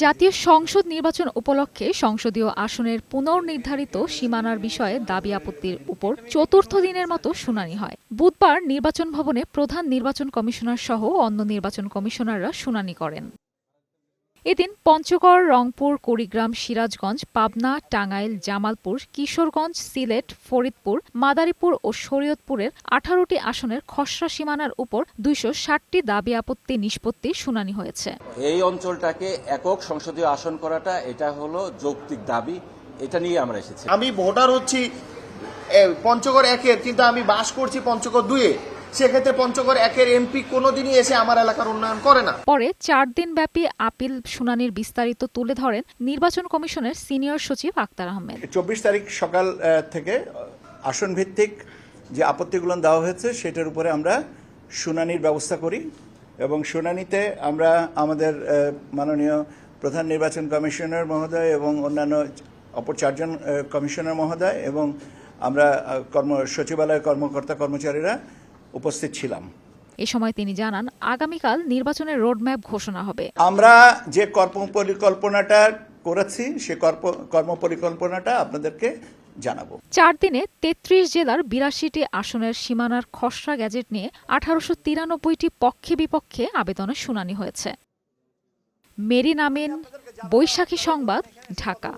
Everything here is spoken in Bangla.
জাতীয় সংসদ নির্বাচন উপলক্ষে সংসদীয় আসনের পুনর্নির্ধারিত সীমানার বিষয়ে দাবি আপত্তির উপর চতুর্থ দিনের মতো শুনানি হয়। বুধবার নির্বাচন ভবনে প্রধান নির্বাচন কমিশনার সহ অন্য নির্বাচন কমিশনাররা শুনানি করেন। এদিন পঞ্চগড়, রংপুর, কুড়িগ্রাম, সিরাজগঞ্জ, পাবনা, টাঙ্গাইল, জামালপুর, কিশোরগঞ্জ, সিলেট, ফরিদপুর, মাদারীপুর ও শরীয়তপুরের 18টি আসনের খসড়া সীমানার উপর 260টি দাবি আপত্তি নিষ্পত্তির শুনানি হয়েছে। এই অঞ্চলটাকে একক সংসদীয় আসন করাটা এটা হলো যৌক্তিক দাবি, এটা নিয়ে আমরা এসেছি। আমি ভোটার হচ্ছি পঞ্চগড় 1-এর, কিন্তু আমি বাস করছি পঞ্চগড় 2-এ। সেক্ষেত্রে পঞ্চগড় 1-এর এমপি কোনোদিনই এসে আমার এলাকার উন্নয়ন করে না। পরে 4 দিনব্যাপী আপিল শুনানির বিস্তারিত তুলে ধরেন নির্বাচন কমিশনের সিনিয়র সচিব আক্তার আহমেদ। 24 তারিখ সকাল থেকে আসন ভিত্তিক যে আপত্তিগুলো দেওয়া হয়েছে সেটার উপরে আমরা শুনানির ব্যবস্থা করি এবং শুনানিতে আমরা আমাদের মাননীয় প্রধান নির্বাচন কমিশনার মহোদয় এবং অন্যান্য অপর 4 জন কমিশনার মহোদয় এবং আমরা সচিবালয়ের কর্মকর্তা কর্মচারীরা উপস্থিত ছিলাম। এ সময় তিনি জানান, আগামীকাল নির্বাচনের রোডম্যাপ ঘোষণা হবে। আমরা যে কর্মপরিকল্পনাটা করেছি সে কর্মপরিকল্পনাটা আপনাদেরকে জানাবো। 4 দিনে 33 জেলার 82টি আসনের সীমানার খসড়া গ্যাজেট নিয়ে 1893টি পক্ষে বিপক্ষে আবেদনের শুনানি হয়েছে। মেরিন আমিন, বৈশাখী সংবাদ, ঢাকা।